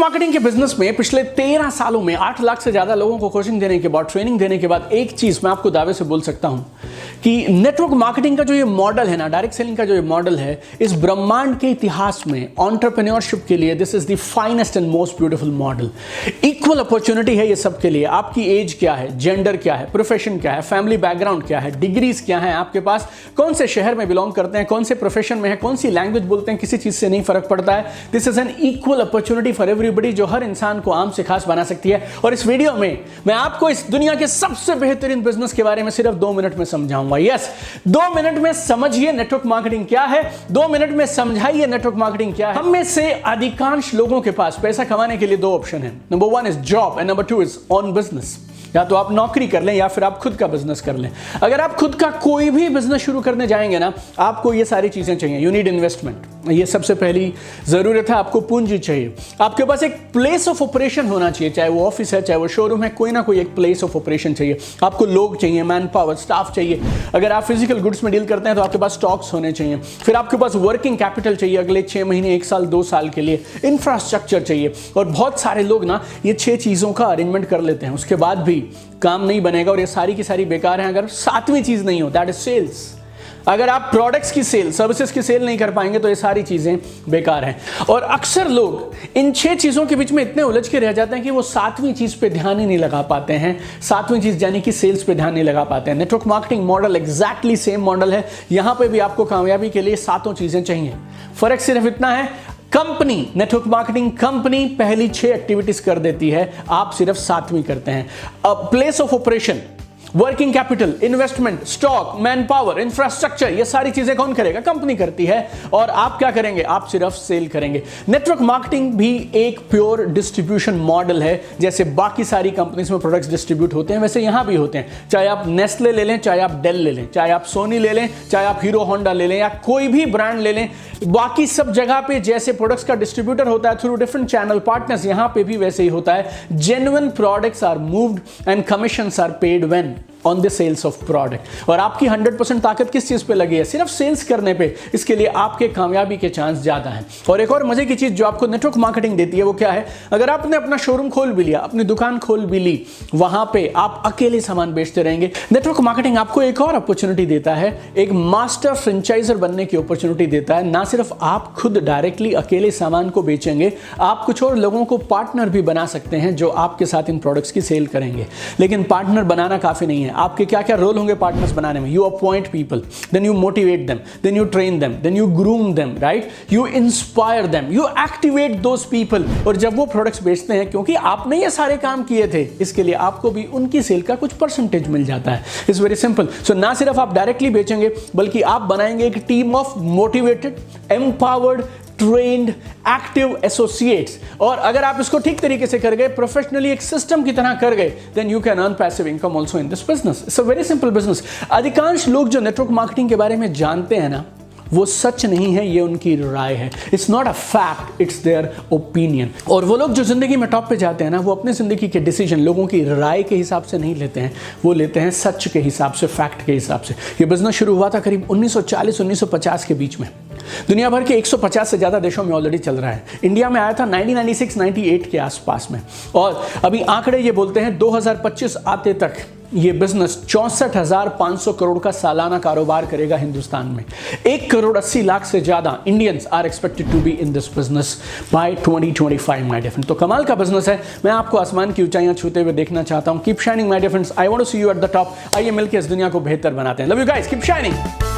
Marketing के business में पिछले 13 सालों में 8 लाख से ज्यादा लोगों को कोचिंग देने के बाद, ट्रेनिंग देने के बाद एक चीज मैं आपको दावे से बोल सकता हूं कि नेटवर्क मार्केटिंग का जो ये मॉडल है ना, डायरेक्ट सेलिंग का जो ये मॉडल है, इस ब्रह्मांड के इतिहास में एंटरप्रेन्योरशिप के लिए this is the finest and most beautiful model. Equal opportunity है ये सबके लिए। आपकी एज क्या है, जेंडर क्या है, प्रोफेशन क्या है, फैमिली बैकग्राउंड क्या है, डिग्रीज क्या है आपके पास, कौन से शहर में बिलोंग करते हैं, कौन से प्रोफेशन में है, कौन सी लैंग्वेज बोलते हैं, किसी चीज से नहीं फर्क पड़ता है। This is an equal opportunity for everybody जो हर इंसान को आम से खास बना सकती है। और इस वीडियो में मैं आपको इस दुनिया के सबसे बेहतरीन बिजनेस के बारे में सिर्फ 2 मिनट में समझाऊंगा। यस, 2 मिनट में समझिए नेटवर्क मार्केटिंग क्या है, 2 मिनट में समझाइए नेटवर्क मार्केटिंग क्या है। हम में से अधिकांश लोगों के पास पैसा कमाने के लिए 2 ऑप्शन है। Number 1 is job and number 2 is on business. या तो आप नौकरी कर लें या फिर आप खुद का बिजनेस कर लें। अगर आप खुद का कोई भी बिजनेस शुरू करने जाएंगे ना, आपको ये सारी चीजें चाहिए। यू नीड इन्वेस्टमेंट, ये सबसे पहली जरूरत है। आपको पूंजी चाहिए, आपके पास एक प्लेस ऑफ ऑपरेशन होना चाहिए, चाहे वो ऑफिस है, चाहे वो शोरूम है, कोई ना कोई एक प्लेस ऑफ ऑपरेशन चाहिए। आपको लोग चाहिए, मैन पावर, स्टाफ चाहिए। अगर आप फिजिकल गुड्स में डील करते हैं तो आपके पास स्टॉक्स होने चाहिए। फिर आपके पास वर्किंग कैपिटल चाहिए अगले 6 महीने, 1 साल, 2 साल के लिए। इंफ्रास्ट्रक्चर चाहिए। और बहुत सारे लोग ना ये 6 चीजों का अरेंजमेंट कर लेते हैं, उसके बाद भी काम नहीं बनेगा और ये सारी की सारी बेकार हैं अगर 7वीं चीज नहीं हो, दैट इज सेल्स। अगर आप प्रोडक्ट्स की सेल, सर्विसेज की सेल नहीं कर पाएंगे तो ये सारी चीजें बेकार हैं। और अक्सर लोग इन 6 चीजों के बीच में इतने उलझ के रह जाते हैं कि वो 7वीं चीज पे ध्यान ही नहीं लगा पाते हैं। 7वीं चीज यानी कि सेल्स पे ध्यान नहीं लगा पाते हैं। Network marketing model exactly same model है। यहां पे भी आपको कामयाबी के लिए 7 चीजें चाहिए। फर्क सिर्फ इतना है, कंपनी, नेटवर्क मार्केटिंग कंपनी पहली 6 एक्टिविटीज कर देती है, आप सिर्फ 7वीं करते हैं। Place of operation, working capital, investment, stock, man power, infrastructure, ये सारी चीजें कौन करेगा? कंपनी करती है। और आप क्या करेंगे? आप सिर्फ सेल करेंगे। नेटवर्क मार्केटिंग भी एक प्योर डिस्ट्रीब्यूशन मॉडल है। जैसे बाकी सारी कंपनीज में प्रोडक्ट्स डिस्ट्रीब्यूट होते हैं, वैसे यहां भी होते हैं। चाहे आप नेस्ले ले लें, चाहे आप डेल ले लें, चाहे आप सोनी ले लें, चाहे आप हीरो होंडा ले लें, या कोई भी ब्रांड ले लें, बाकी सब जगह पे जैसे प्रोडक्ट्स का डिस्ट्रीब्यूटर होता है थ्रू डिफरेंट चैनल पार्टनर्स, यहां पे भी वैसे ही होता है। Genuine products are moved and commissions are paid when on the sales of product. और आपकी 100% ताकत किस चीज पे लगी है? सिर्फ सेल्स करने पे। इसके लिए आपके कामयाबी के चांस ज्यादा हैं। और एक और मजे की चीज जो आपको नेटवर्क मार्केटिंग देती है वो क्या है? अगर आपने अपना शोरूम खोल भी लिया, अपनी दुकान खोल भी ली, वहां पे आप अकेले सामान बेचते रहेंगे। नेटवर्क मार्केटिंग आपको एक और अपॉर्चुनिटी देता है, एक मास्टर फ्रेंचाइजर बनने की अपॉर्चुनिटी देता है। ना सिर्फ आप खुद डायरेक्टली अकेले सामान को बेचेंगे, आप कुछ और लोगों को पार्टनर भी बना सकते हैं जो आपके साथ इन प्रोडक्ट्स की सेल करेंगे। लेकिन पार्टनर बनाना काफी नहीं है। आपके क्या क्या रोल होंगे पार्टनर्स बनाने में? You appoint people, then you motivate them, then you train them, then you groom them, right? You inspire them, you activate those people. और जब वो प्रोडक्ट्स बेचते हैं, क्योंकि आपने ये सारे काम किए थे, इसके लिए आपको भी उनकी सेल का कुछ परसेंटेज मिल जाता है। It's very simple. सो ना सिर्फ आप डायरेक्टली बेचेंगे, बल्कि आप बनाएंगे एक team of motivated, empowered, trained, active associates. और अगर आप इसको ठीक तरीके से कर गए, प्रोफेशनली एक सिस्टम की तरह कर गए, then you can earn passive income also in this business. It's a very simple business. अधिकांश लोग जो नेटवर्क मार्केटिंग के बारे में जानते हैं ना, वो सच नहीं है, ये उनकी राय है। It's not a fact, it's their opinion. और वो लोग जो जिंदगी में टॉप पे जाते हैं ना, वो अपने जिंदगी के डिसीजन लोगों की राय के हिसाब से नहीं लेते हैं, वो लेते हैं सच के हिसाब से, फैक्ट के हिसाब से। ये बिजनेस शुरू हुआ था करीब 1940-1950 के बीच में। दुनिया भर के 150 से ज्यादा देशों में ऑलरेडी चल रहा है। इंडिया में आया था 1996-98 के आसपास में। और अभी आंकड़े ये बोलते हैं 2025 आते तक ये बिजनेस 64,500 करोड़ का सालाना कारोबार करेगा हिंदुस्तान में। 1,80,00,000 से ज्यादा Indians are expected to be in this business by 2025 my dear friends. तो कमाल का बिजनेस है। मैं आपको आसमान की ऊंचाइयां छूते हुए देखना चाहता हूं। Keep shining my dear friends. I want to see you at the top. आइए मिलकर इस दुनिया को बेहतर बनाते हैं। Love you guys, keep shining.